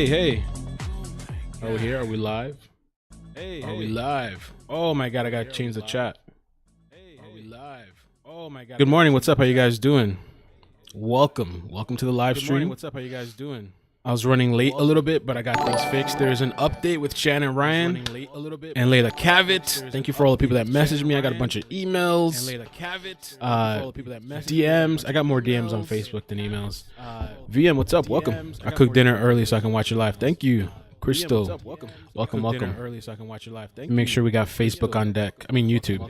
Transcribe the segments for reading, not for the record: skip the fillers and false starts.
Hey. Are we here? Are we live? Are we live? Oh my god, I gotta change the chat. Are we live? Oh my god. Good morning, what's up? How you guys doing? Welcome to the live stream. What's up? How you guys doing? I was running late a little bit, but I got things fixed. There's an update with Shannon Ryan and Leila Cavett. Thank you for all the people that messaged me. I got a bunch of emails, DMs. I got more DMs on Facebook than emails. VM, what's up? Welcome. I cooked dinner early so I can watch your live. Thank you, Crystal. Welcome. Early so I can watch your live. Make sure we got Facebook on deck. I mean YouTube.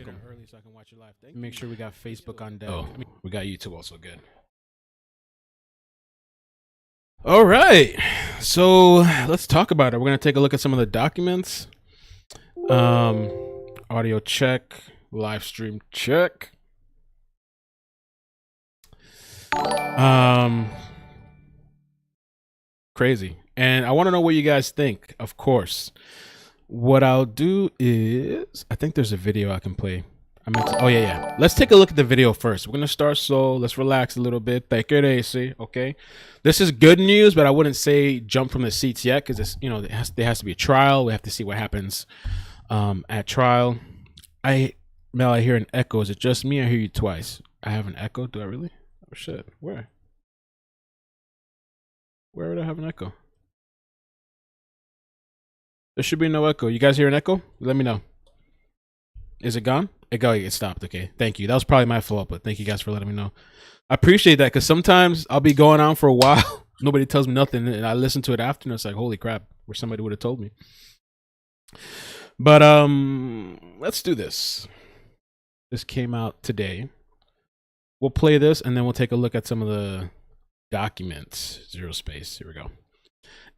Make sure we got Facebook on deck. Oh, we got YouTube also. Good. All right, so let's talk about it. We're gonna take a look at some of the documents. Audio check, live stream check. Crazy. And I want to know what you guys think. Of course, what I'll do is, I think there's a video I can play. Oh yeah. Let's take a look at the video first. We're gonna start slow. Let's relax a little bit. Take it easy, okay? This is good news, but I wouldn't say jump from the seats yet, because it's, you know, there has to be a trial. We have to see what happens at trial. Mel, I hear an echo. Is it just me? I hear you twice. I have an echo. Do I really? Oh shit. Where would I have an echo? There should be no echo. You guys hear an echo? Let me know. Is it gone? It stopped. Okay, thank you. That was probably my fault, but thank you guys for letting me know. I appreciate that, because sometimes I'll be going on for a while. Nobody tells me nothing, and I listen to it after, and it's like, holy crap, where somebody would have told me. But let's do this. This came out today. We'll play this, and then we'll take a look at some of the documents. Zero space. Here we go.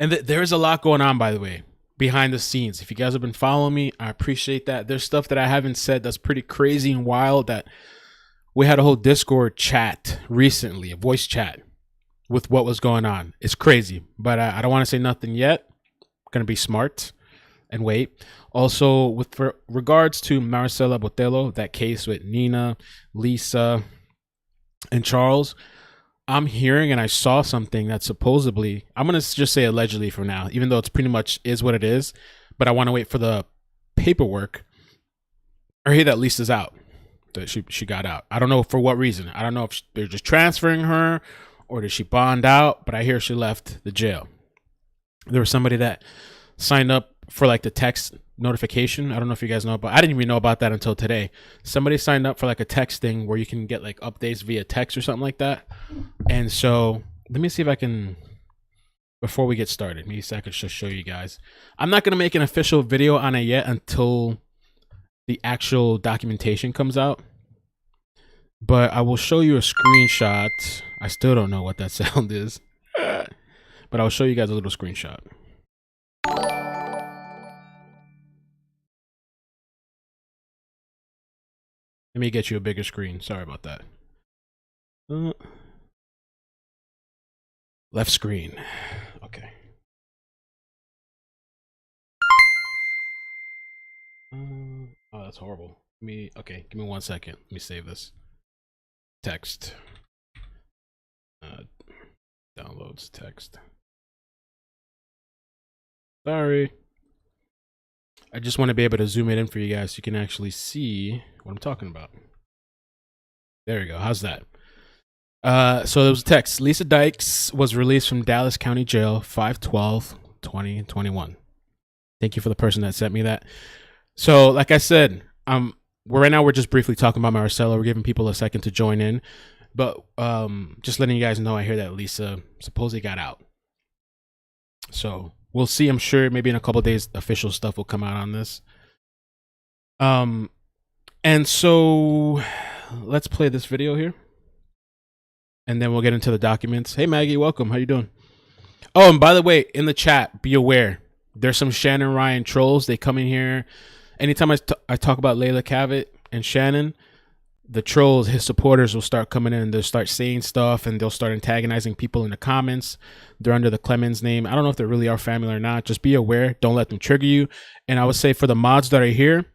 And there's a lot going on, by the way, behind the scenes. If you guys have been following me, I appreciate that. There's stuff that I haven't said that's pretty crazy and wild. That we had a whole Discord chat recently, a voice chat with what was going on. It's crazy, but I don't want to say nothing yet. I'm gonna be smart and wait. Also, with regards to Marcela Botello, that case with Nina, Lisa, and Charles, I'm hearing, and I saw something that supposedly, I'm going to just say allegedly for now, even though it's pretty much is what it is, but I want to wait for the paperwork. I hear that Lisa's out, that she got out. I don't know for what reason. I don't know if they're just transferring her or did she bond out, but I hear she left the jail. There was somebody that signed up for like the text notification. I don't know if you guys know, but I didn't even know about that until today. Somebody signed up for like a text thing where you can get like updates via text or something like that. And so let me see if I can, before we get started, maybe I could just show you guys. I'm not going to make an official video on it yet until the actual documentation comes out, but I will show you a screenshot. I still don't know what that sound is, but I'll show you guys a little screenshot. Let me get you a bigger screen. Sorry about that. Left screen. Okay. Oh, that's horrible. Okay, give me 1 second. Let me save this. Text. Downloads text. Sorry. I just want to be able to zoom it in for you guys so you can actually see what I'm talking about. There you go. How's that? So there was a text. Lisa Dykes was released from Dallas County Jail 5/12/2021. Thank you for the person that sent me that. So like I said, right now we're just briefly talking about Marcella. We're giving people a second to join in. But just letting you guys know, I hear that Lisa supposedly got out. So we'll see. I'm sure maybe in a couple of days, official stuff will come out on this. And so let's play this video here, and then we'll get into the documents. Hey, Maggie, welcome. How you doing? Oh, and by the way, in the chat, be aware. There's some Shannon Ryan trolls. They come in here. Anytime I talk about Leila Cavett and Shannon, the trolls, his supporters, will start coming in and they'll start saying stuff, and they'll start antagonizing people in the comments. They're under the Clemens name. I don't know if they really are family or not. Just be aware. Don't let them trigger you. And I would say for the mods that are here,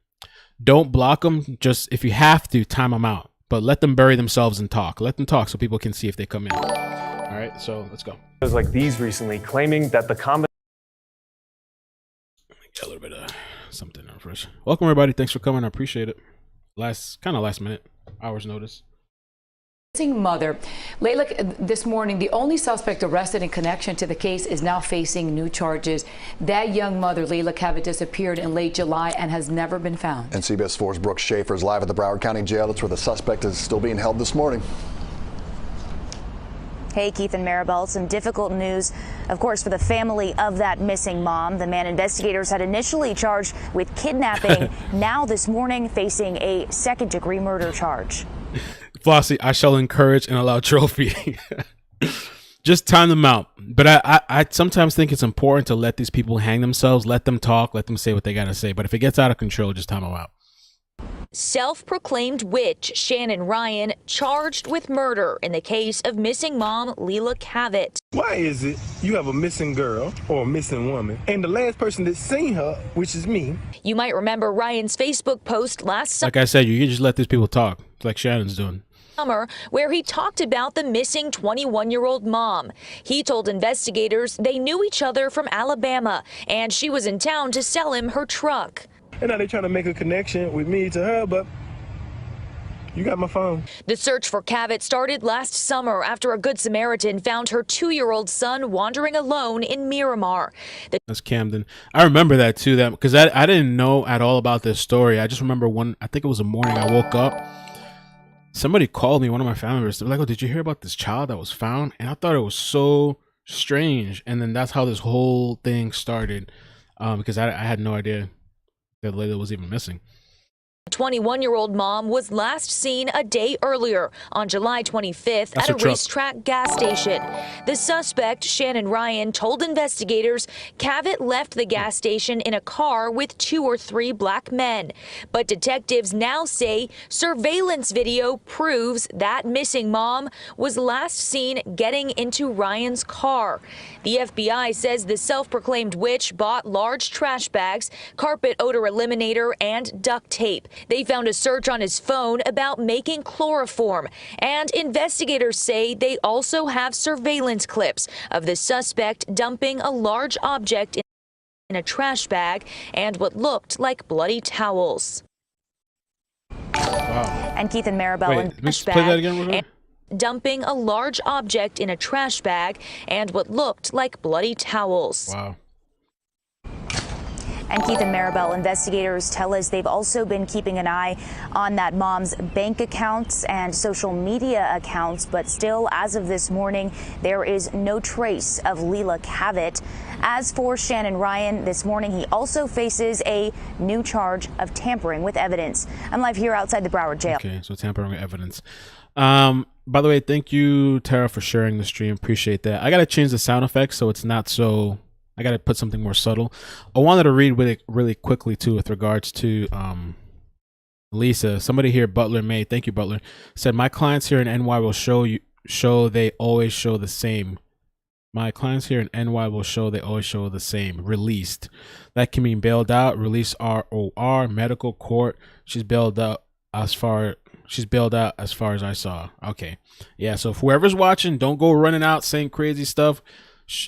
don't block them. Just if you have to, time them out. But let them bury themselves and talk. Let them talk so people can see if they come in. All right, so let's go. Like these recently, claiming that the Kamdyn a little bit of something on first. Welcome everybody. Thanks for coming. I appreciate it. Last minute, hours notice. Missing mother Leila, this morning, the only suspect arrested in connection to the case is now facing new charges. That young mother, Leila Cavett, disappeared in late July and has never been found. And CBS 4's Brooke Schaefer is live at the Broward County Jail. That's where the suspect is still being held this morning. Hey, Keith and Maribel, some difficult news, of course, for the family of that missing mom. The man investigators had initially charged with kidnapping, now this morning facing a second-degree murder charge. Flossie, I shall encourage and allow trophy. Just time them out. But I sometimes think it's important to let these people hang themselves, let them talk, let them say what they got to say. But if it gets out of control, just time them out. Self-proclaimed witch Shannon Ryan charged with murder in the case of missing mom Leila Cavett. Why is it you have a missing girl or a missing woman and the last person that's seen her, which is me? You might remember Ryan's Facebook post last summer. Like I said, you can just let these people talk, like Shannon's doing. Where he talked about the missing 21-year-old mom. He told investigators they knew each other from Alabama and she was in town to sell him her truck. And now they're trying to make a connection with me to her, but you got my phone. The search for Cavett started last summer after a Good Samaritan found her 2-year-old son wandering alone in Miramar. That's Kamdyn. I remember that too, because I didn't know at all about this story. I just remember I think it was a morning I woke up. Somebody called me, one of my family members. They were like, "Oh, did you hear about this child that was found?" And I thought it was so strange. And then that's how this whole thing started, because I had no idea that Leila was even missing. 21-year-old mom was last seen a day earlier on July 25th at a racetrack gas station. The suspect, Shannon Ryan, told investigators Cavett left the gas station in a car with 2 or 3 black men. But detectives now say surveillance video proves that missing mom was last seen getting into Ryan's car. The FBI says the self-proclaimed witch bought large trash bags, carpet odor eliminator, and duct tape. They found a search on his phone about making chloroform, and investigators say they also have surveillance clips of the suspect dumping a large object in a trash bag and what looked like bloody towels. Wow. And Keith and Maribel in Wait, play that again real quick. Dumping a large object in a trash bag and what looked like bloody towels. Wow. And Keith and Maribel, investigators tell us they've also been keeping an eye on that mom's bank accounts and social media accounts, but still, as of this morning, there is no trace of Leila Cavett. As for Shannon Ryan, this morning he also faces a new charge of tampering with evidence. I'm live here outside the Broward jail. Okay, so tampering with evidence. By the way, thank you, Tara, for sharing the stream. Appreciate that. I gotta change the sound effects so it's not so. I got to put something more subtle. I wanted to read really quickly, too, with regards to Lisa. Somebody here, Butler May, thank you, Butler, said, "My clients here in NY will show they always show the same. My clients here in NY will show they always show the same. Released. That can mean bailed out, release ROR, medical court. She's bailed out as far as I saw." Okay. Yeah, so if whoever's watching, don't go running out saying crazy stuff.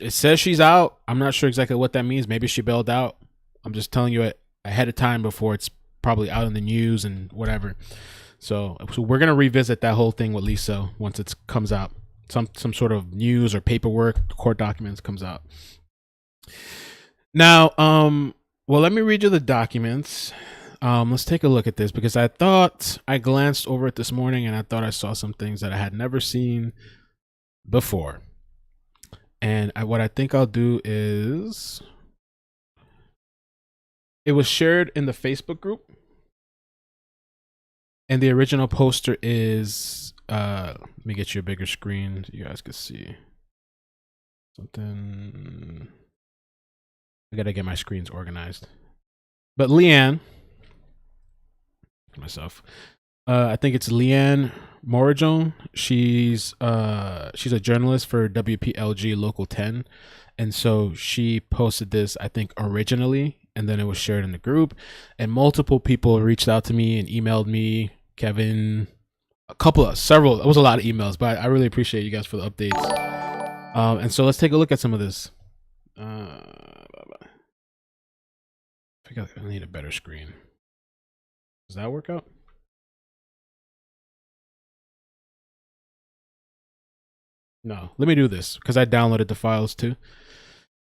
It says she's out. I'm not sure exactly what that means. Maybe she bailed out. I'm just telling you it ahead of time before it's probably out in the news and whatever. So we're gonna revisit that whole thing with Lisa once it comes out. Some sort of news or paperwork, court documents comes out. Now, well, let me read you the documents. Let's take a look at this because I glanced over it this morning and I thought I saw some things that I had never seen before. And what I think I'll do is, it was shared in the Facebook group, and the original poster is, let me get you a bigger screen so you guys can see something. I gotta get my screens organized. But Leanne, I think it's Leanne Morajone. She's a journalist for WPLG Local 10, and so she posted this, I think, originally, and then it was shared in the group, and multiple people reached out to me and emailed me, Kevin, several. It was a lot of emails, but I really appreciate you guys for the updates. And so let's take a look at some of this. I think I need a better screen. Does that work out? No. Let me do this because I downloaded the files too.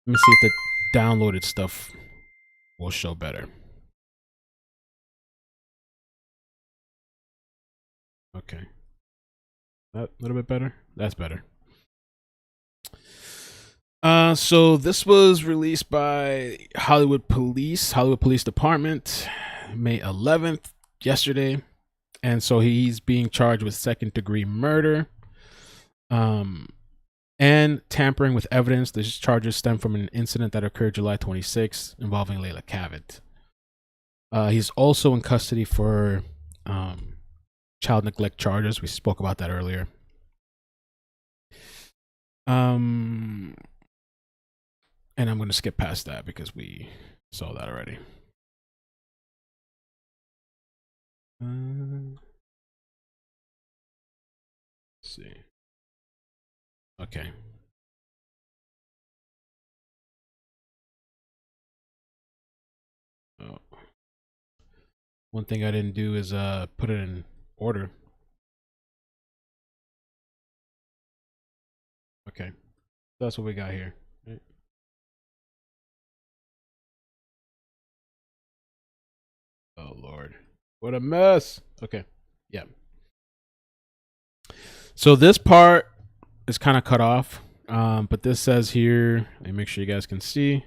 Let me see if the downloaded stuff will show better. Okay. That a little bit better? That's better. So this was released by Hollywood Police Department, May 11th, yesterday. And so he's being charged with second-degree murder, and tampering with evidence. These charges stem from an incident that occurred July 26th involving Leila Cavett. He's also in custody for child neglect charges. We spoke about that earlier. And I'm going to skip past that because we saw that already. Let's see. Okay. Oh. One thing I didn't do is put it in order. Okay. That's what we got here. Right. Oh Lord. What a mess. Okay. Yeah. So this part is kind of cut off. But this says here, let me make sure you guys can see.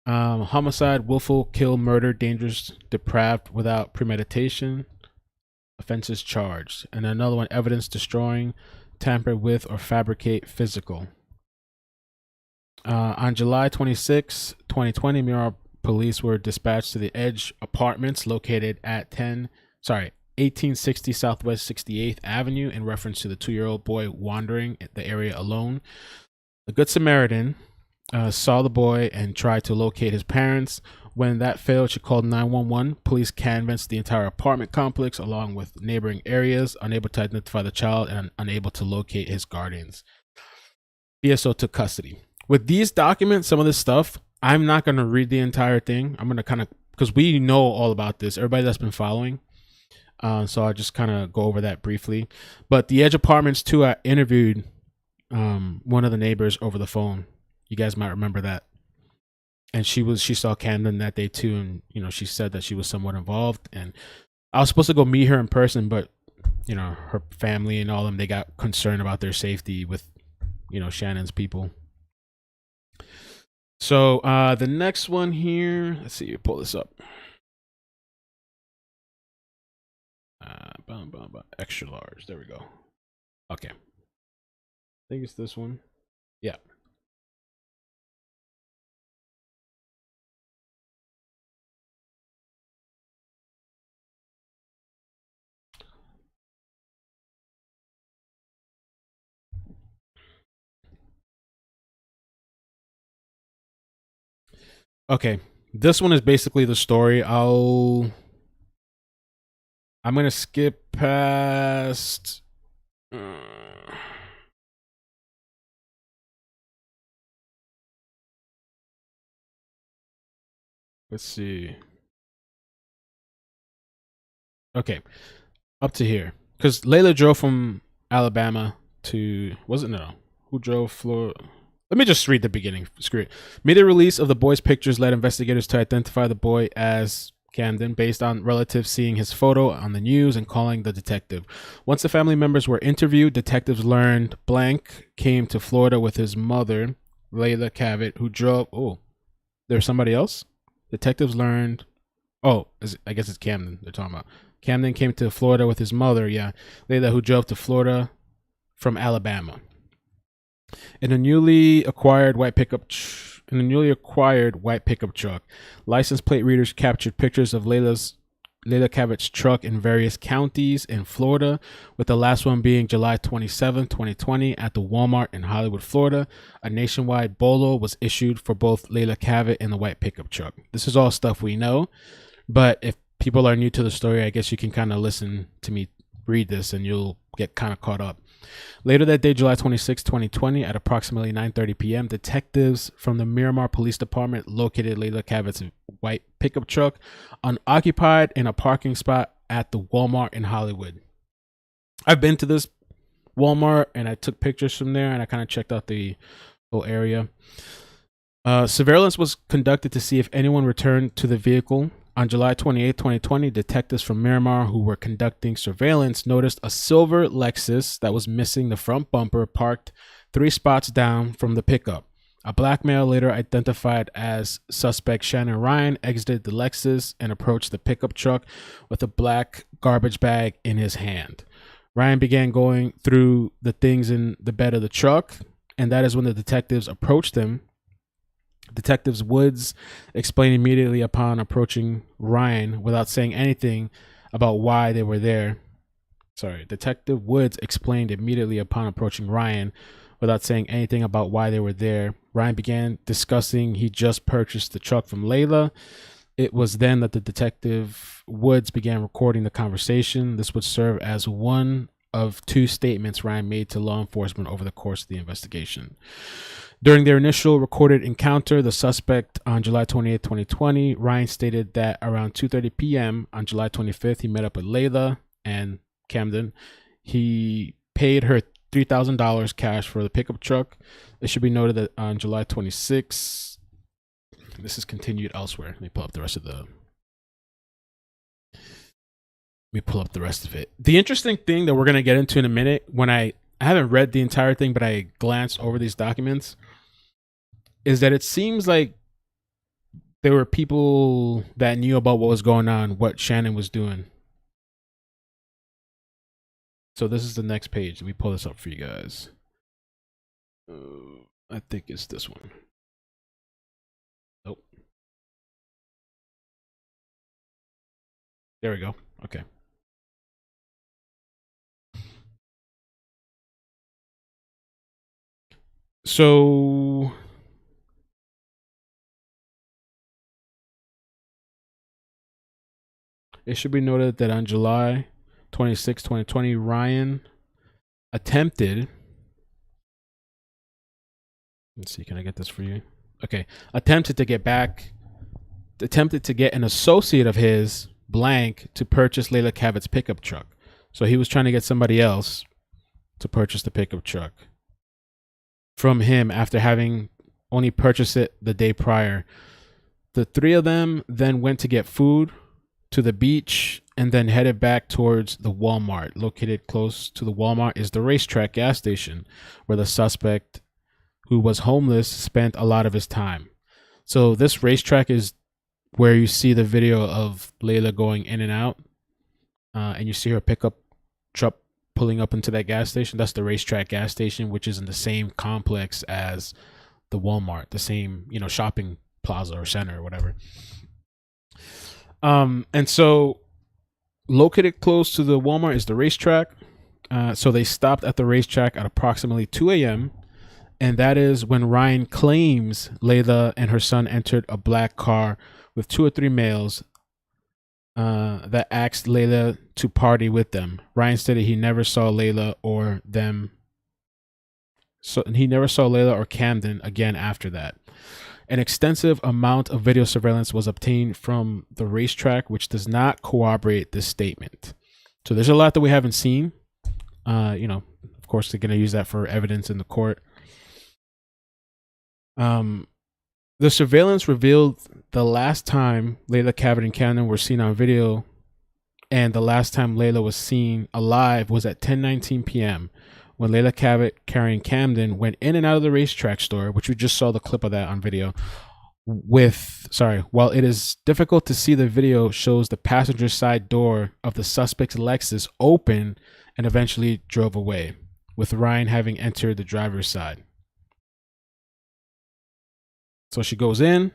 Homicide, willful kill, murder, dangerous, depraved, without premeditation. Offenses charged. And another one, evidence destroying, tamper with, or fabricate physical. On July 26, 2020, Miramar police were dispatched to the Edge Apartments located at 1860 Southwest 68th Avenue in reference to the 2-year-old boy wandering the area alone. The Good Samaritan saw the boy and tried to locate his parents. When that failed, she called 911. Police canvassed the entire apartment complex along with neighboring areas, unable to identify the child and unable to locate his guardians. DSO took custody. With these documents, some of this stuff, I'm not going to read the entire thing. I'm going to kind of, because we know all about this, everybody that's been following. So I'll just kind of go over that briefly. But the Edge Apartments too, I interviewed one of the neighbors over the phone. You guys might remember that. And she saw Kamdyn that day too, and you know, she said that she was somewhat involved. And I was supposed to go meet her in person, but you know, her family and all of them, they got concerned about their safety with, you know, Shannon's people. So the next one here, let's see, pull this up. Extra large. There we go. Okay. I think it's this one. Yeah. Okay. This one is basically the story. I'm going to skip past let's see. Okay. Up to here. Because Leila drove from Alabama to, wasn't no. Who drove Florida? Let me just read the beginning. Screw it. Media release of the boy's pictures led investigators to identify the boy as Kamdyn based on relatives seeing his photo on the news and calling the detective. Once the family members were interviewed, detectives learned blank came to Florida with his mother, Leila Cavett, who drove. Oh, there's somebody else? Detectives learned. Oh, I guess it's Kamdyn they're talking about. Kamdyn came to Florida with his mother, yeah, Leila, who drove to Florida from Alabama. In a newly acquired white pickup truck, license plate readers captured pictures of Leila Cavett's truck in various counties in Florida, with the last one being July 27, 2020 at the Walmart in Hollywood, Florida. A nationwide BOLO was issued for both Leila Cavett and the white pickup truck. This is all stuff we know, but if people are new to the story, I guess you can kind of listen to me read this and you'll get kind of caught up. Later that day, July 26, 2020, at approximately 9:30 p.m., detectives from the Miramar Police Department located Leila Cavett's white pickup truck unoccupied in a parking spot at the Walmart in Hollywood. I've been to this Walmart and I took pictures from there, and I kind of checked out the whole area. Surveillance was conducted to see if anyone returned to the vehicle. On July 28, 2020, detectives from Miramar who were conducting surveillance noticed a silver Lexus that was missing the front bumper parked 3 spots down from the pickup. A black male, later identified as suspect Shannon Ryan, exited the Lexus and approached the pickup truck with a black garbage bag in his hand. Ryan began going through the things in the bed of the truck, and that is when the detectives approached him. Detectives Woods explained immediately upon approaching Ryan without saying anything about why they were there. Detective Woods explained immediately upon approaching Ryan without saying anything about why they were there. Ryan began discussing he just purchased the truck from Leila. It was then that the Detective Woods began recording the conversation. This would serve as one of 2 statements Ryan made to law enforcement over the course of the investigation. During their initial recorded encounter, the suspect on July 28, 2020, Ryan stated that around 2:30 p.m. on July 25th, he met up with Leila and Kamdyn. He paid her $3,000 cash for the pickup truck. It should be noted that on July 26th, this is continued elsewhere. Let me pull up the rest of it. The interesting thing that we're going to get into in a minute, when I haven't read the entire thing, but I glanced over these documents, is that it seems like there were people that knew about what was going on, what Shannon was doing. So this is the next page. Let me pull this up for you guys. I think it's this one. Nope. There we go. Okay. So it should be noted that on July 26, 2020, Ryan attempted, let's see, can I get this for you? Okay. Attempted to get an associate of his, blank, to purchase Leila Cavett's pickup truck. So he was trying to get somebody else to purchase the pickup truck from him after having only purchased it the day prior. The 3 of them then went to get food to the beach and then headed back towards the Walmart. Located close to the Walmart is the racetrack gas station where the suspect, who was homeless, spent a lot of his time. So this racetrack is where you see the video of Leila going in and out, and you see her pickup truck pulling up into that gas station. That's the racetrack gas station, which is in the same complex as the Walmart, the same, shopping plaza or center or whatever. And so located close to the Walmart is the racetrack. So they stopped at the racetrack at approximately 2 a.m. And that is when Ryan claims Leila and her son entered a black car with 2 or 3 males that asked Leila to party with them. Ryan stated he never saw Leila or them. So he never saw Leila or Kamdyn again after that. An extensive amount of video surveillance was obtained from the racetrack, which does not corroborate this statement. So there's a lot that we haven't seen. Of course, they're going to use that for evidence in the court. The surveillance revealed the last time Leila Cavett and Kamdyn were seen on video, and the last time Leila was seen alive was at 10:19 p.m. when Leila Cavett carrying Kamdyn went in and out of the racetrack store, which we just saw the clip of that on video. While it is difficult to see, the video shows the passenger side door of the suspect's Lexus open and eventually drove away, with Ryan having entered the driver's side. So she goes in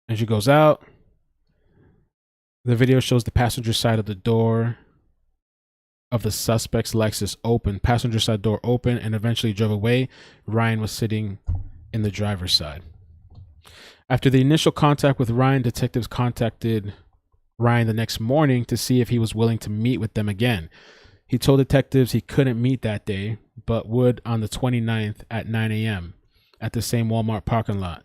and she goes out. The video shows the passenger side of the door of the suspect's Lexus open, passenger side door open, and eventually drove away. Ryan was sitting in the driver's side. After the initial contact with Ryan, detectives contacted Ryan the next morning to see if he was willing to meet with them again. He told detectives he couldn't meet that day, but would on the 29th at 9 a.m. at the same Walmart parking lot.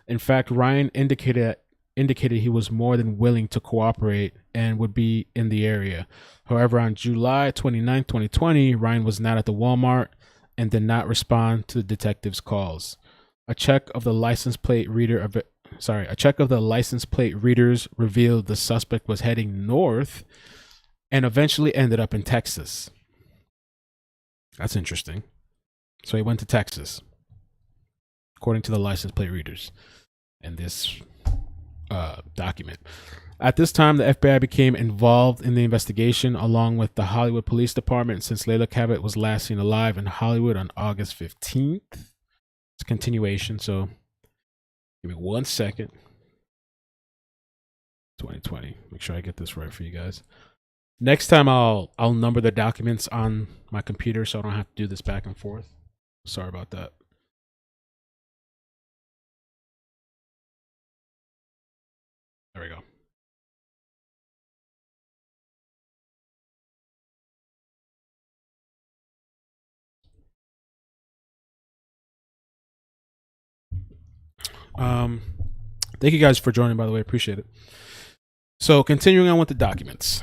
In fact, Ryan indicated he was more than willing to cooperate and would be in the area. However, on July 29, 2020, Ryan was not at the Walmart and did not respond to the detective's calls. A check of the license plate readers revealed the suspect was heading north and eventually ended up in Texas. That's interesting. So he went to Texas, according to the license plate readers in this document. At this time, the FBI became involved in the investigation along with the Hollywood Police Department since Leila Cavett was last seen alive in Hollywood on August 15th. It's a continuation, so give me 1 second. 2020. Make sure I get this right for you guys. Next time I'll number the documents on my computer so I don't have to do this back and forth. Sorry about that. There we go. Thank you guys for joining, by the way. Appreciate it. So continuing on with the documents.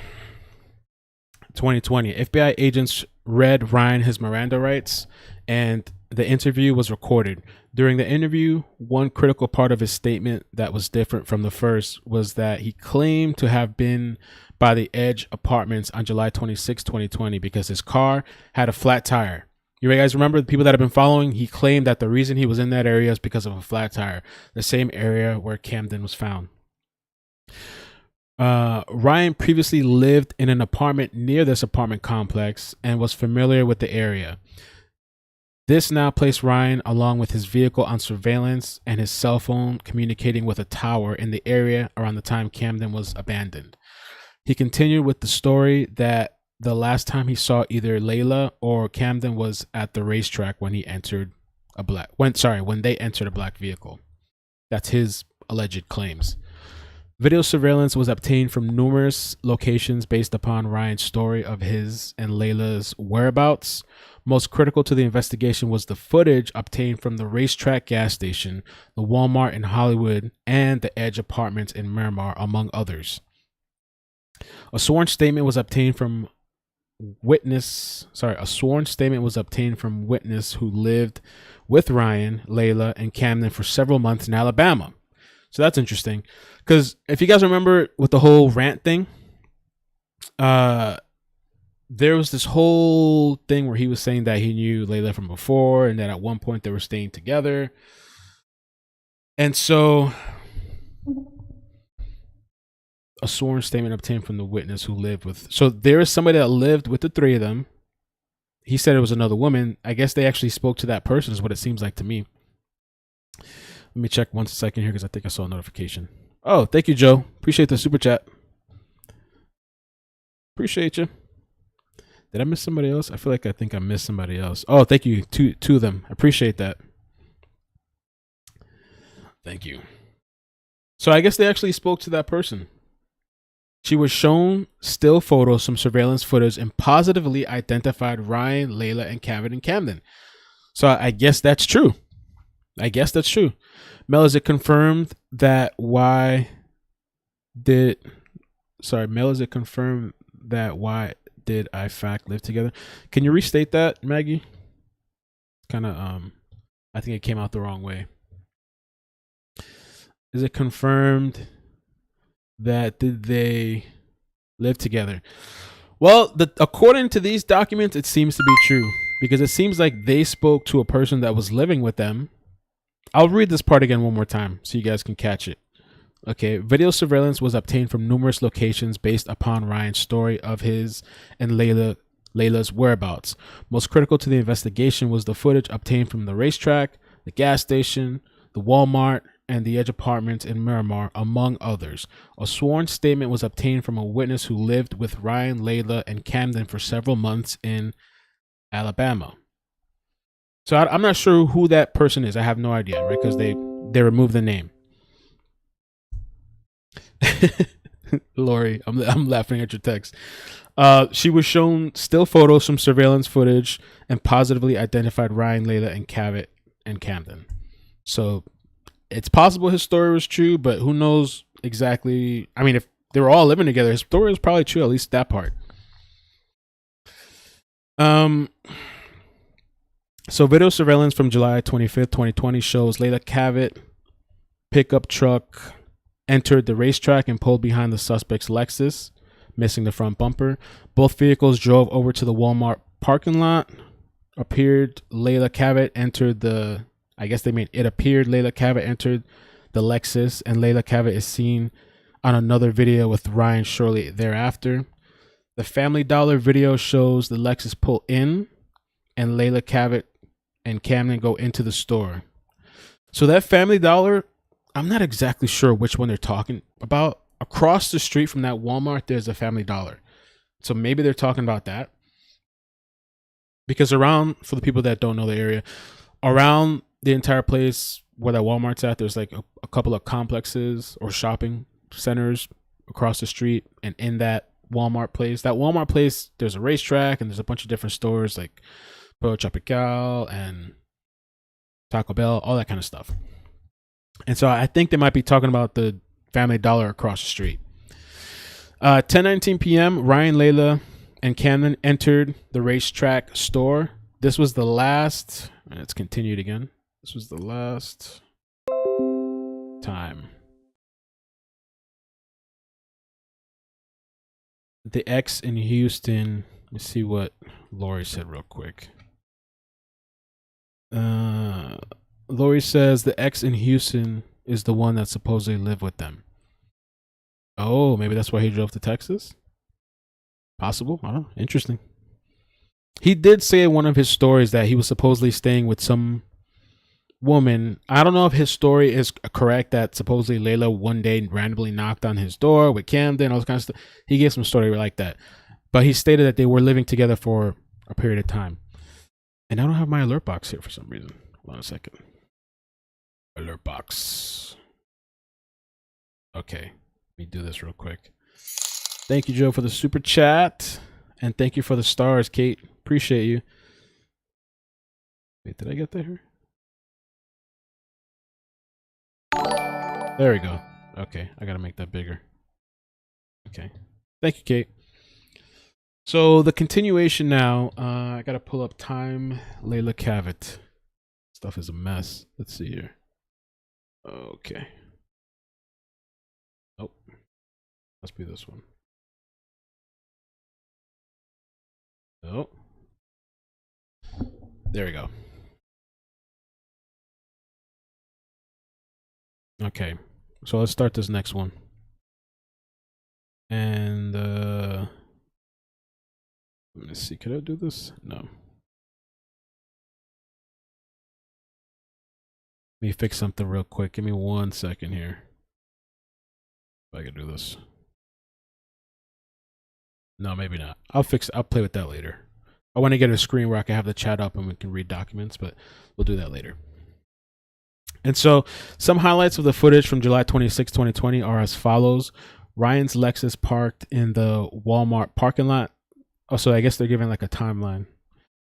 2020, FBI agents read Ryan his Miranda rights, and the interview was recorded. During the interview, one critical part of his statement that was different from the first was that he claimed to have been by the Edge Apartments on July 26, 2020, because his car had a flat tire. You guys remember, the people that have been following, he claimed that the reason he was in that area is because of a flat tire, the same area where Kamdyn was found. Ryan previously lived in an apartment near this apartment complex and was familiar with the area. This now placed Ryan along with his vehicle on surveillance and his cell phone communicating with a tower in the area around the time Kamdyn was abandoned. He continued with the story that the last time he saw either Leila or Kamdyn was at the racetrack when they entered a black vehicle. That's his alleged claims. Video surveillance was obtained from numerous locations based upon Ryan's story of his and Leila's whereabouts. Most critical to the investigation was the footage obtained from the racetrack gas station, the Walmart in Hollywood, and the Edge Apartments in Miramar, among others. A sworn statement was obtained from witness who lived with Ryan, Leila, and Kamdyn for several months in Alabama. So that's interesting, because if you guys remember with the whole rant thing, there was this whole thing where he was saying that he knew Leila from before and that at one point they were staying together. And so a sworn statement obtained from the witness who lived with. So there is somebody that lived with the three of them. He said it was another woman. I guess they actually spoke to that person is what it seems like to me. Let me check 1 second here because I think I saw a notification. Oh, thank you, Joe. Appreciate the super chat. Appreciate you. Did I miss somebody else? I think I missed somebody else. Oh, thank you. Two of them. I appreciate that. Thank you. So I guess they actually spoke to that person. She was shown still photos, some surveillance footage, and positively identified Ryan, Leila, and Kamdyn. So I guess that's true. Mel, is it confirmed that why did iCkEdMEL live together? Can you restate that, Maggie? Kind of I think it came out the wrong way. Is it confirmed that did they live together? Well, according to these documents, it seems to be true, because it seems like they spoke to a person that was living with them. I'll read this part again one more time so you guys can catch it. Okay, video surveillance was obtained from numerous locations based upon Ryan's story of his and Leila's whereabouts. Most critical to the investigation was the footage obtained from the racetrack, the gas station, the Walmart, and the Edge Apartments in Miramar, among others. A sworn statement was obtained from a witness who lived with Ryan, Leila, and Kamdyn for several months in Alabama. So I'm not sure who that person is. I have no idea, right? Because they removed the name. Lori, I'm laughing at your text. She was shown still photos from surveillance footage and positively identified Ryan, Leila, and Cavett and Kamdyn. So it's possible his story was true, but who knows exactly? I mean, if they were all living together, his story was probably true, at least that part. So video surveillance from July 25th, 2020 shows Leila Cavett pickup truck entered the racetrack and pulled behind the suspect's Lexus, missing the front bumper. Both vehicles drove over to the Walmart parking lot. Leila Cavett entered the, I guess they mean it appeared Leila Cavett entered the Lexus, and Leila Cavett is seen on another video with Ryan shortly thereafter. The Family Dollar video shows the Lexus pull in and Leila Cavett and Kamdyn go into the store. So that Family Dollar, I'm not exactly sure which one they're talking about. Across the street from that Walmart, there's a Family Dollar. So maybe they're talking about that. Because around, for the people that don't know the area, around the entire place where that Walmart's at, there's like a couple of complexes or shopping centers across the street. And in that Walmart place, there's a racetrack and there's a bunch of different stores like Pollo Tropical and Taco Bell, all that kind of stuff. And so I think they might be talking about the Family Dollar across the street. 10:19 p.m., Ryan, Leila, and Kamdyn entered the racetrack store. This was the last, and it's continued again. This was the last time the ex in Houston. Let me see what Lori said real quick. Lori says the ex in Houston is the one that supposedly lived with them. Oh, maybe that's why he drove to Texas? Possible. I don't know. Interesting. He did say in one of his stories that he was supposedly staying with some woman. I don't know if his story is correct, that supposedly Leila one day randomly knocked on his door with Kamdyn, all this kind of stuff. He gave some story like that. But he stated that they were living together for a period of time. And I don't have my alert box here for some reason. Hold on a second. Alert box. Okay. Let me do this real quick. Thank you, Joe, for the super chat. And thank you for the stars, Kate. Appreciate you. Wait, did I get that here? There we go. Okay, I gotta make that bigger. Okay. Thank you, Kate. So the continuation now, I gotta pull up time. Leila Cavett. Stuff is a mess. Let's see here. Okay. Oh, must be this one. Oh, there we go. Okay, so let's start this next one. And let me see, could I do this? No. Let me fix something real quick. Give me 1 second here. If I can do this. No, maybe not. I'll play with that later. I want to get a screen where I can have the chat up and we can read documents, but we'll do that later. And so some highlights of the footage from July 26, 2020 are as follows. Ryan's Lexus parked in the Walmart parking lot. Oh, so I guess they're giving like a timeline.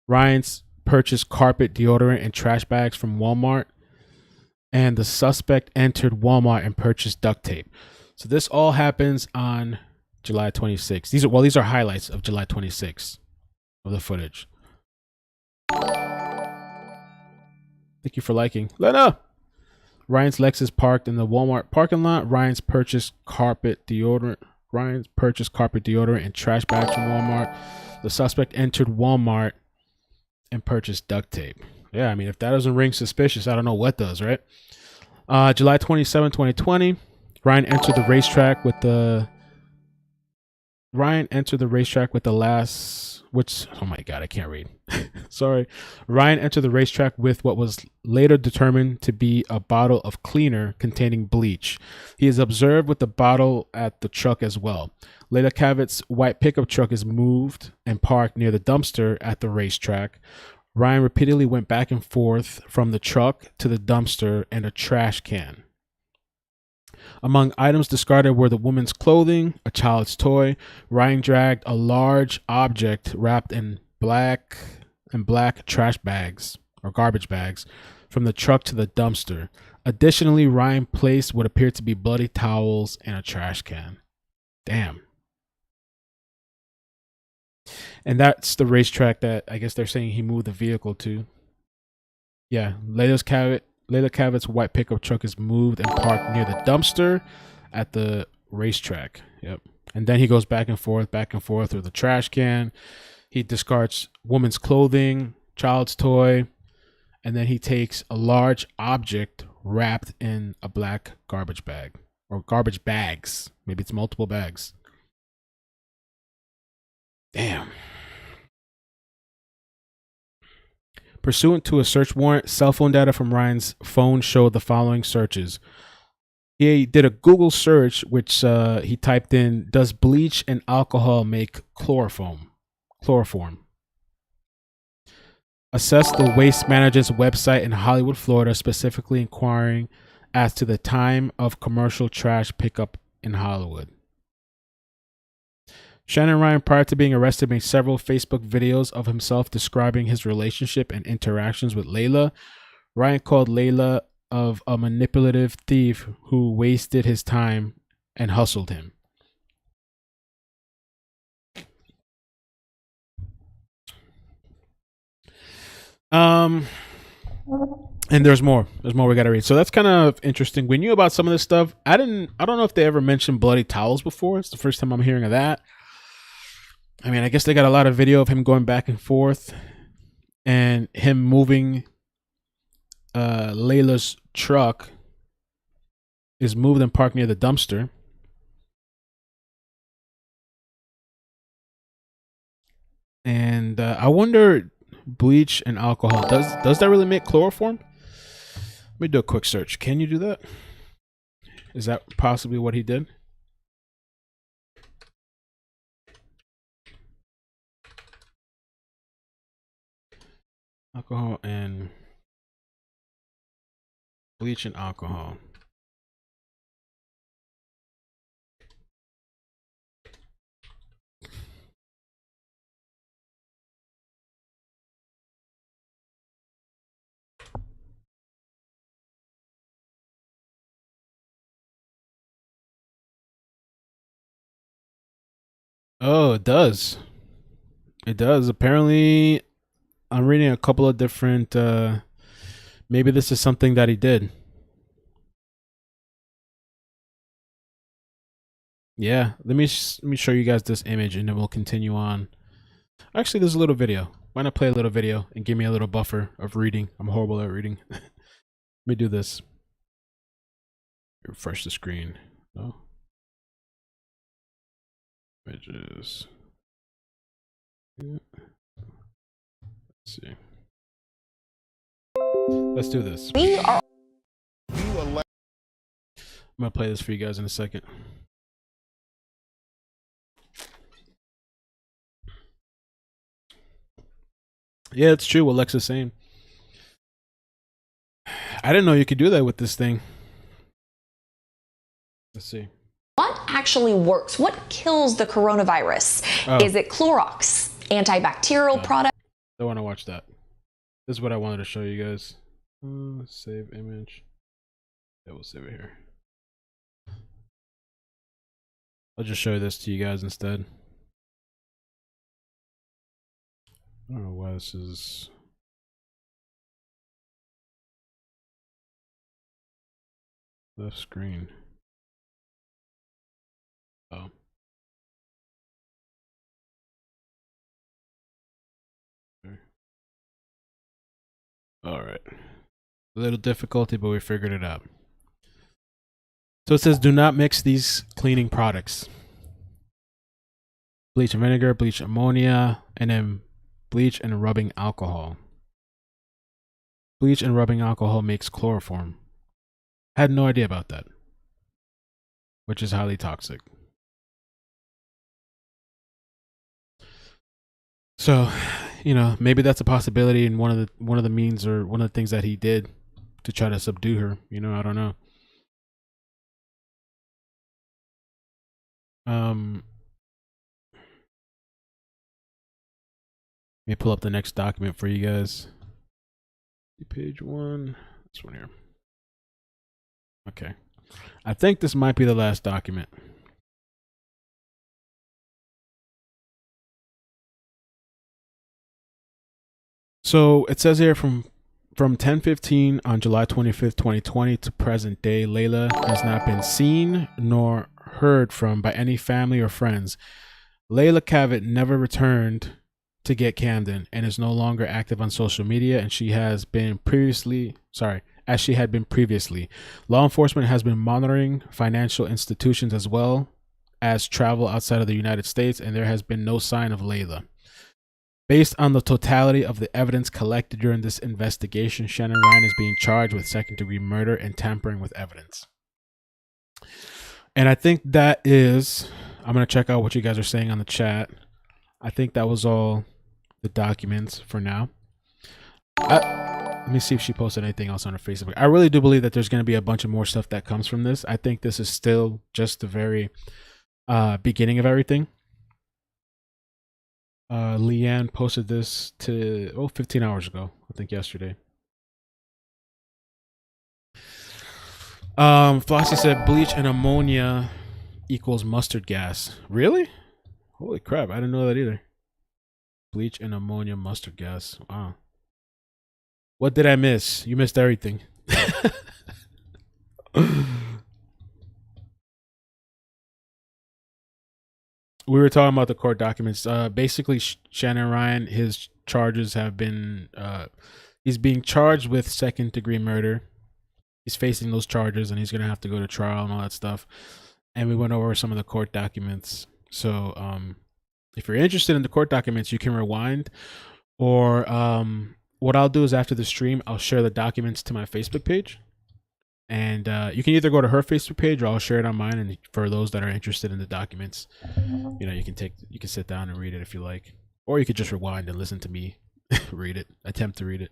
Ryan's purchased carpet, deodorant, and trash bags from Walmart. And the suspect entered Walmart and purchased duct tape. So this all happens on July 26th. These are highlights of July 26th of the footage. Thank you for liking. Lena! Ryan's Lexus parked in the Walmart parking lot. Ryan's purchased carpet deodorant and trash bags from Walmart. The suspect entered Walmart and purchased duct tape. Yeah, I mean, if that doesn't ring suspicious, I don't know what does, right? July 27, 2020, Ryan entered the racetrack with the last, oh my God, I can't read. Sorry. Ryan entered the racetrack with what was later determined to be a bottle of cleaner containing bleach. He is observed with the bottle at the truck as well. Leila Cavett's white pickup truck is moved and parked near the dumpster at the racetrack. Ryan repeatedly went back and forth from the truck to the dumpster and a trash can. Among items discarded were the woman's clothing, a child's toy. Ryan dragged a large object wrapped in black trash bags or garbage bags from the truck to the dumpster. Additionally, Ryan placed what appeared to be bloody towels in a trash can. Damn. And that's the racetrack that I guess they're saying he moved the vehicle to. Yeah, Leila Cavett's white pickup truck is moved and parked near the dumpster at the racetrack. Yep. And then he goes back and forth with the trash can. He discards woman's clothing, child's toy, and then he takes a large object wrapped in a black garbage bag or garbage bags. Maybe it's multiple bags. Damn. Pursuant to a search warrant, cell phone data from Ryan's phone showed the following searches. He did a Google search, which he typed in, does bleach and alcohol make chloroform? Assessed the Waste Management's website in Hollywood, Florida, specifically inquiring as to the time of commercial trash pickup in Hollywood. Shannon Ryan, prior to being arrested, made several Facebook videos of himself describing his relationship and interactions with Leila. Ryan called Leila of a manipulative thief who wasted his time and hustled him. And there's more we gotta read. So that's kind of interesting. We knew about some of this stuff. I don't know if they ever mentioned bloody towels before. It's the first time I'm hearing of that. I mean, I guess they got a lot of video of him going back and forth and him moving Leila's truck is moved and parked near the dumpster. And I wonder, bleach and alcohol, does that really make chloroform? Let me do a quick search. Can you do that? Is that possibly what he did? Alcohol and bleach and alcohol. Oh, it does. It does. Apparently, I'm reading a couple of different, maybe this is something that he did. Yeah, let me show you guys this image and then we'll continue on. Actually, there's a little video. Why not play a little video and give me a little buffer of reading? I'm horrible at reading. Let me do this. Refresh the screen. No. Images. Yeah. Let's see. Let's do this. I'm gonna play this for you guys in a second. Yeah, it's true what Lex is saying. I didn't know you could do that with this thing. Let's see. What actually works? What kills the coronavirus? Oh. Is it Clorox, antibacterial product? Don't want to watch that. This is what I wanted to show you guys. Save image. Yeah, we'll save it here. I'll just show this to you guys instead. I don't know why this is. Left screen. Oh. Okay. All right. A little difficulty, but we figured it out. So it says, do not mix these cleaning products. Bleach and vinegar, bleach ammonia, and then bleach and rubbing alcohol. Bleach and rubbing alcohol makes chloroform. I had no idea about that, which is highly toxic. So, you know, maybe that's a possibility, and one of the means or one of the things that he did to try to subdue her. You know, I don't know. Let me pull up the next document for you guys. Page 1. This one here. Okay. I think this might be the last document. So it says here from 10:15 on July 25th, 2020 to present day, Leila has not been seen nor heard from by any family or friends. Leila Cavett never returned to get Kamdyn and is no longer active on social media, and she has been previously, as she had been previously. Law enforcement has been monitoring financial institutions as well as travel outside of the United States, and there has been no sign of Leila. Based on the totality of the evidence collected during this investigation, Shannon Ryan is being charged with second-degree murder and tampering with evidence. And I think that is, I'm going to check out what you guys are saying on the chat. I think that was all the documents for now. Let me see if she posted anything else on her Facebook. I really do believe that there's going to be a bunch of more stuff that comes from this. I think this is still just the very beginning of everything. Leanne posted this to 15 hours ago, I think yesterday. Flossie said bleach and ammonia equals mustard gas. Really? Holy crap, I didn't know that either. Bleach and ammonia mustard gas. Wow. What did I miss? You missed everything. We were talking about the court documents. Basically, Shannon Ryan, his charges have been, he's being charged with second-degree murder. He's facing those charges, and he's going to have to go to trial and all that stuff. And we went over some of the court documents. So if you're interested in the court documents, you can rewind. Or what I'll do is after the stream, I'll share the documents to my Facebook page. And you can either go to her Facebook page or I'll share it on mine. And for those that are interested in the documents, you know, you can sit down and read it if you like, or you could just rewind and listen to me read it, attempt to read it.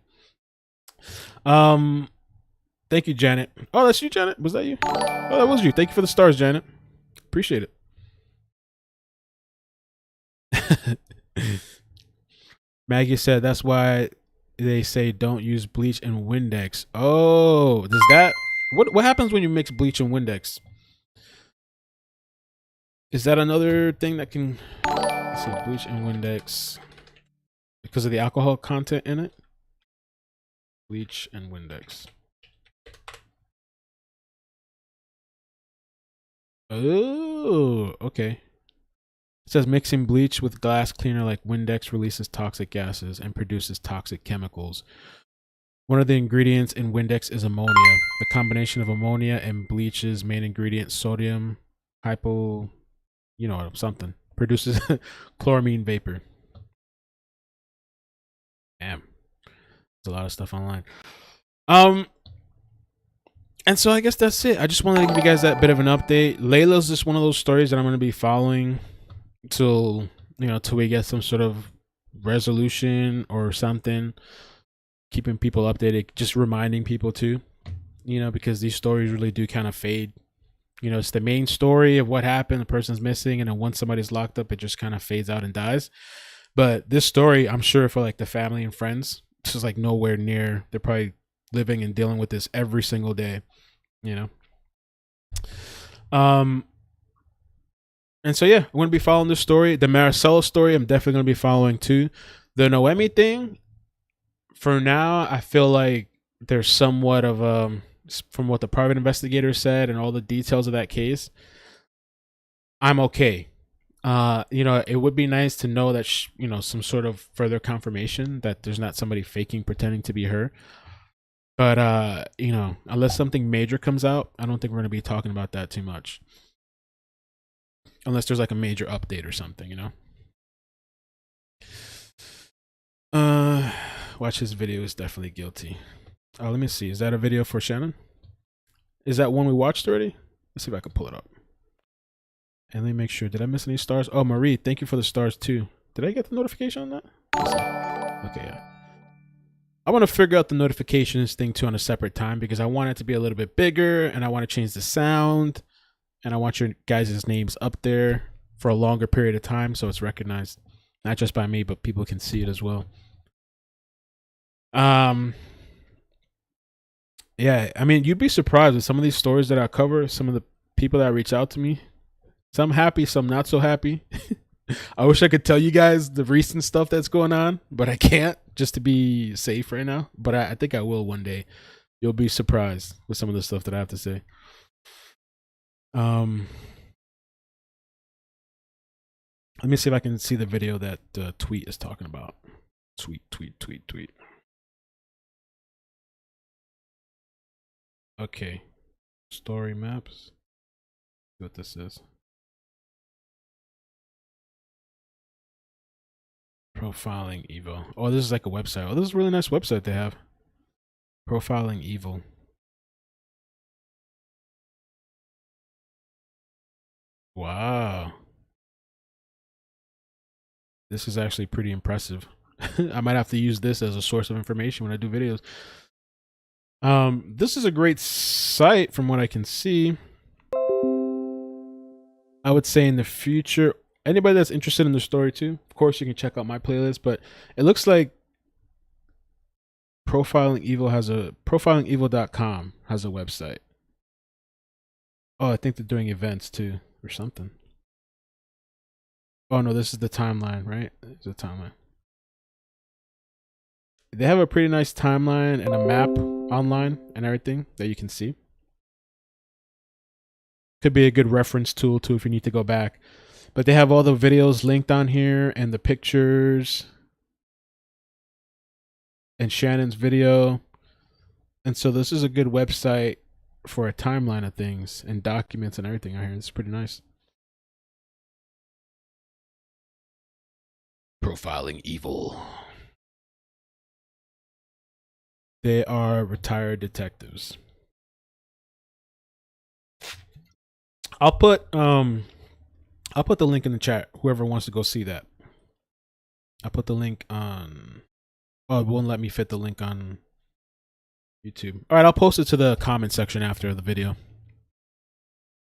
Thank you, Janet. Oh, that's you, Janet. Was that you? Oh, that was you. Thank you for the stars, Janet. Appreciate it. Maggie said that's why they say don't use bleach and Windex. Oh, does that? What happens when you mix bleach and Windex? Is that another thing that can... Let's see, bleach and Windex. Because of the alcohol content in it? Bleach and Windex. Oh, okay. It says mixing bleach with glass cleaner like Windex releases toxic gases and produces toxic chemicals. One of the ingredients in Windex is ammonia. The combination of ammonia and bleach's main ingredient, sodium something, produces chloramine vapor. Damn. There's a lot of stuff online. And so I guess that's it. I just wanted to give you guys that bit of an update. Leila's just one of those stories that I'm going to be following till we get some sort of resolution or something. Keeping people updated, just reminding people too, because these stories really do kind of fade. It's the main story of what happened, the person's missing, and then once somebody's locked up, it just kind of fades out and dies. But this story, I'm sure for like the family and friends, this is like nowhere near. They're probably living and dealing with this every single day, And so yeah, I'm going to be following this story. The Maricela story, I'm definitely going to be following too. The Noemi thing, for now, I feel like there's somewhat of from what the private investigator said and all the details of that case, I'm okay. It would be nice to know that some sort of further confirmation that there's not somebody faking, pretending to be her. But unless something major comes out, I don't think we're going to be talking about that too much. Unless there's like a major update or something, Watch his video is definitely guilty. Oh, let me see. Is that a video for Shannon? Is that one we watched already? Let's see if I can pull it up. And let me make sure. Did I miss any stars? Oh, Marie, thank you for the stars too. Did I get the notification on that? Okay, yeah. I want to figure out the notifications thing too on a separate time because I want it to be a little bit bigger and I want to change the sound and I want your guys' names up there for a longer period of time so it's recognized, not just by me, but people can see it as well. Yeah, I mean, you'd be surprised with some of these stories that I cover, some of the people that reach out to me. Some happy, some not so happy. I wish I could tell you guys the recent stuff that's going on, but I can't, just to be safe right now. But I think I will one day. You'll be surprised with some of the stuff that I have to say. Let me see if I can see the video that Tweet is talking about. Tweet. Okay. Story maps. See what this is. Profiling Evil. Oh, this is like a website. Oh, this is a really nice website they have. Profiling Evil. Wow. This is actually pretty impressive. I might have to use this as a source of information when I do videos. This is a great site from what I can see. I would say in the future, anybody that's interested in the story too, of course you can check out my playlist, but it looks like profilingevil.com has a website. Oh, I think they're doing events too or something. Oh no, this is the timeline, right? It's a timeline. They have a pretty nice timeline and a map online and everything that you can see. Could be a good reference tool too if you need to go back. But they have all the videos linked on here and the pictures and Shannon's video. And so this is a good website for a timeline of things and documents and everything on here. It's pretty nice. Profiling Evil. They are retired detectives. I'll put the link in the chat. Whoever wants to go see that. I'll put the link on. Oh, it won't let me fit the link on YouTube. All right, I'll post it to the comment section after the video.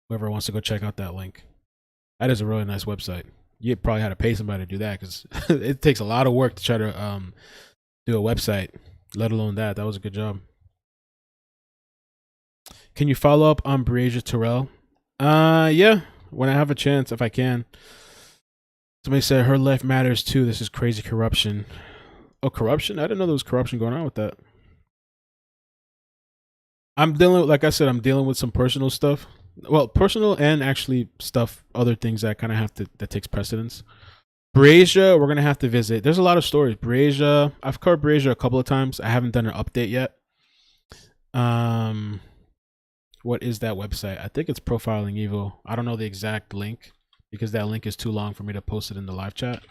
Whoever wants to go check out that link. That is a really nice website. You probably had to pay somebody to do that because it takes a lot of work to try to do a website, let alone that. That was a good job. Can you follow up on Breasia Terrell? Yeah, when I have a chance, if I can. Somebody said her life matters too. This is crazy corruption. Oh, corruption? I didn't know there was corruption going on with that. I'm dealing, like I said, I'm dealing with some personal stuff. Well, personal and actually stuff, other things that kind of have to, that takes precedence. Breasia, we're going to have to visit. There's a lot of stories. Breasia, I've covered Breasia a couple of times. I haven't done an update yet. What is that website? I think it's Profiling Evil. I don't know the exact link because that link is too long for me to post it in the live chat.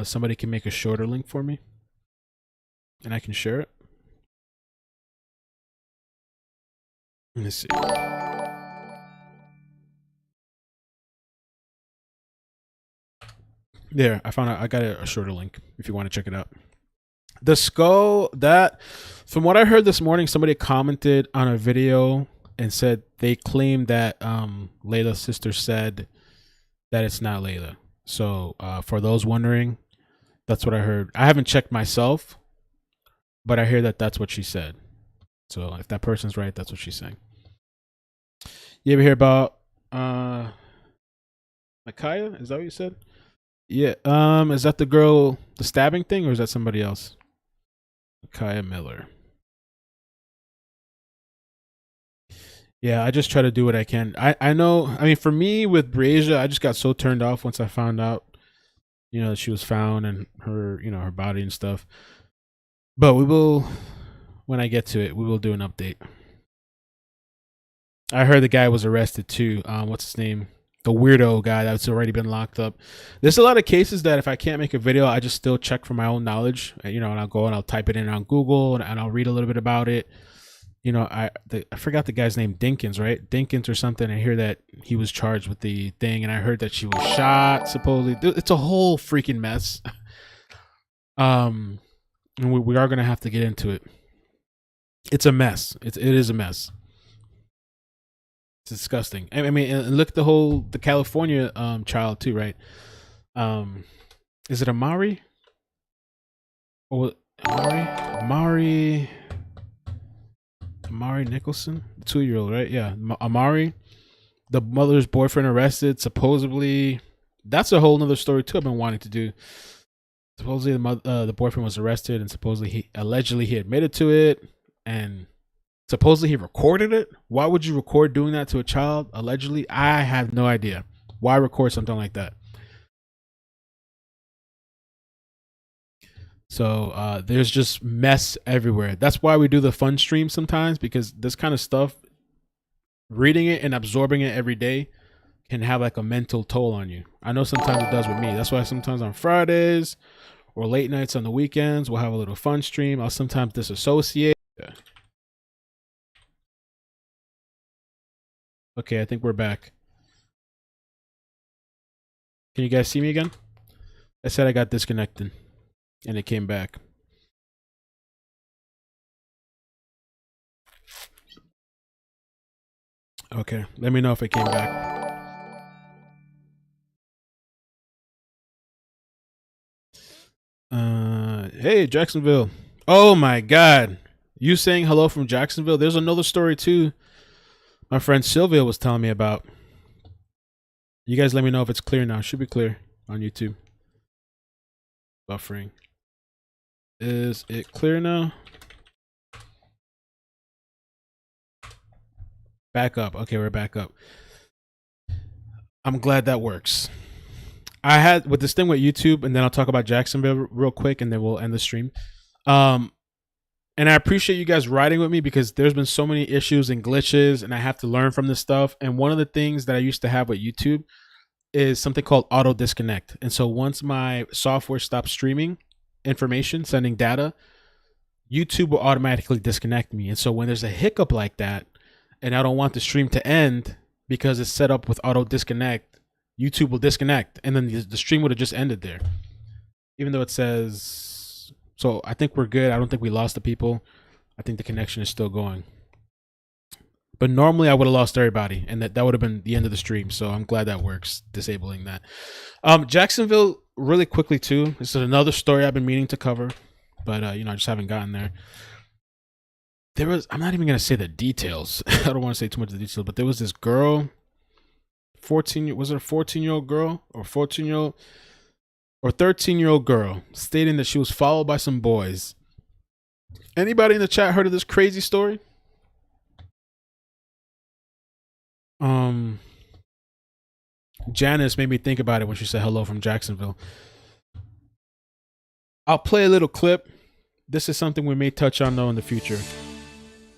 Somebody can make a shorter link for me and I can share it. Let me see. There, I found out. I got a shorter link if you want to check it out. The skull, that, from what I heard this morning, somebody commented on a video and said they claimed that Leila's sister said that it's not Leila. So for those wondering, that's what I heard. I haven't checked myself, but I hear that that's what she said. So if that person's right, that's what she's saying. You ever hear about Micaiah? Is that what you said? Yeah. Is that the girl, the stabbing thing, or is that somebody else? Micaiah Miller. Yeah, I just try to do what I can. I know, I mean, for me with Breasia, I just got so turned off once I found out, you know, that she was found and her, you know, her body and stuff. But we will, when I get to it, we will do an update. I heard the guy was arrested too. What's his name? The weirdo guy that's already been locked up. There's a lot of cases that if I can't make a video, I just still check for my own knowledge. You know, and I'll go and I'll type it in on Google and I'll read a little bit about it. You know, I forgot the guy's name, Dinkins, right? Dinkins or something. I hear that he was charged with the thing, and I heard that she was shot, supposedly. It's a whole freaking mess. And we are gonna have to get into it. It's a mess. It is a mess. It's disgusting. I mean, and look at the California child too, right? Is it Amari? Or Amari Nicholson, the 2-year-old, right? Yeah, Amari, the mother's boyfriend arrested. Supposedly, that's a whole nother story too. I've been wanting to do. Supposedly, the boyfriend was arrested, and supposedly allegedly he admitted to it, and supposedly he recorded it. Why would you record doing that to a child? Allegedly, I have no idea. Why record something like that? So there's just mess everywhere. That's why we do the fun stream sometimes, because this kind of stuff, reading it and absorbing it every day can have like a mental toll on you. I know sometimes it does with me. That's why sometimes on Fridays or late nights on the weekends, we'll have a little fun stream. I'll sometimes disassociate. Yeah. Okay, I think we're back. Can you guys see me again? I said I got disconnected. And it came back. Okay, let me know if it came back. Hey, Jacksonville. Oh my God. You saying hello from Jacksonville? There's another story too. My friend Sylvia was telling me about. You guys let me know if it's clear now. It should be clear on YouTube. Buffering. Is it clear now? Back up. Okay, we're back up. I'm glad that works. I had with this thing with YouTube, and then I'll talk about Jacksonville real quick, and then we'll end the stream. And I appreciate you guys riding with me, because there's been so many issues and glitches, and I have to learn from this stuff. And one of the things that I used to have with YouTube is something called auto disconnect. And so once my software stops streaming information, sending data, YouTube will automatically disconnect me. And so when there's a hiccup like that, and I don't want the stream to end because it's set up with auto disconnect, YouTube will disconnect, and then the stream would have just ended there, even though it says. So I think we're good. I don't think we lost the people. I think the connection is still going. But normally I would have lost everybody, and that would have been the end of the stream. So I'm glad that works, disabling that. Jacksonville, really quickly too. This is another story I've been meaning to cover, but I just haven't gotten there. I'm not even gonna say the details. I don't want to say too much of the details, but there was this girl, 14. Was it a 14-year-old girl or 14-year-old or 13-year-old girl, stating that she was followed by some boys. Anybody in the chat heard of this crazy story? Janice made me think about it when she said hello from Jacksonville. I'll play a little clip. This is something we may touch on though in the future.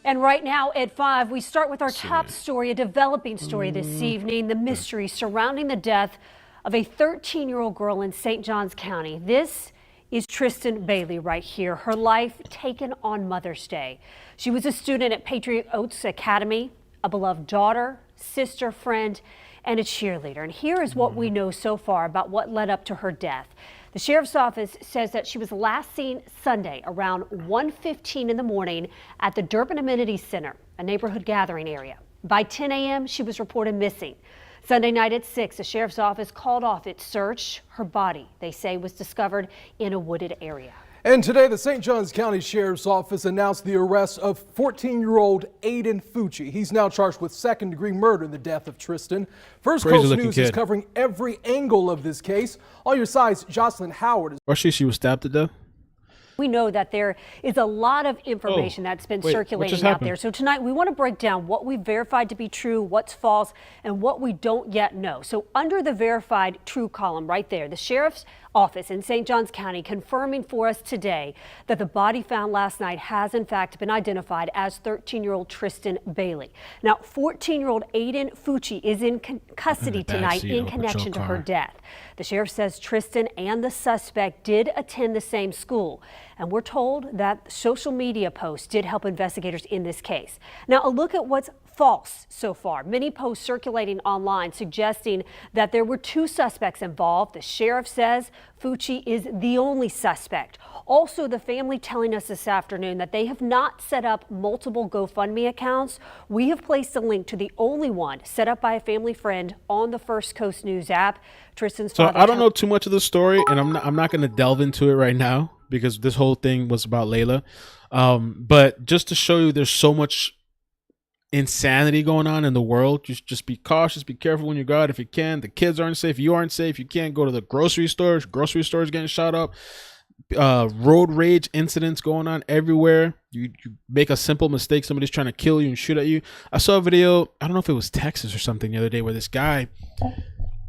And right now at 5, we start with our top story, a developing story this evening, the mystery surrounding the death of a 13-year-old girl in St. Johns County. This is Tristan Bailey right here, her life taken on Mother's Day. She was a student at Patriot Oaks Academy, a beloved daughter, sister, friend, and a cheerleader. And here is what we know so far about what led up to her death. The sheriff's office says that she was last seen Sunday around 1:15 in the morning at the Durbin Amenity Center, a neighborhood gathering area. By 10 a.m., she was reported missing. Sunday night at 6, the sheriff's office called off its search. Her body, they say, was discovered in a wooded area. And today, the St. Johns County Sheriff's Office announced the arrest of 14-year-old Aiden Fucci. He's now charged with second-degree murder in the death of Tristan. First Coast News is covering every angle of this case. On your sides, Jocelyn Howard. Or she was stabbed to death? We know that there is a lot of information that's been circulating out there. So tonight we want to break down what we verified to be true, what's false, and what we don't yet know. So under the verified true column right there, the sheriff's office in St. Johns County confirming for us today that the body found last night has in fact been identified as 13-year-old Tristan Bailey. Now 14-year-old Aiden Fucci is in custody tonight in connection to her death. The sheriff says Tristan and the suspect did attend the same school. And we're told that social media posts did help investigators in this case. Now, a look at what's false so far. Many posts circulating online suggesting that there were 2 suspects involved. The sheriff says Fucci is the only suspect. Also, the family telling us this afternoon that they have not set up multiple GoFundMe accounts. We have placed a link to the only one set up by a family friend on the First Coast News app. Tristan's father. I don't know too much of the story, and I'm not going to delve into it right now because this whole thing was about Leila. But just to show you, there's so much insanity going on in the world. Just be cautious, be careful when you go out if you can. The kids aren't safe, you aren't safe. You can't go to the grocery stores. Grocery stores getting shot up. Road rage incidents going on everywhere. You make a simple mistake, somebody's trying to kill you and shoot at you. I saw a video, I don't know if it was Texas or something the other day, where this guy,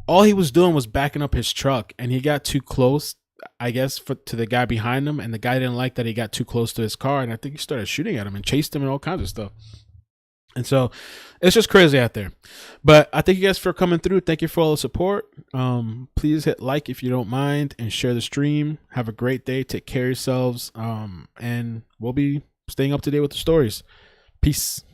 all he was doing was backing up his truck, and he got too close, I guess, to the guy behind him, and the guy didn't like that he got too close to his car, and I think he started shooting at him and chased him and all kinds of stuff. And so it's just crazy out there. But I thank you guys for coming through. Thank you for all the support. Please hit like if you don't mind, and share the stream. Have a great day. Take care of yourselves. And we'll be staying up to date with the stories. Peace.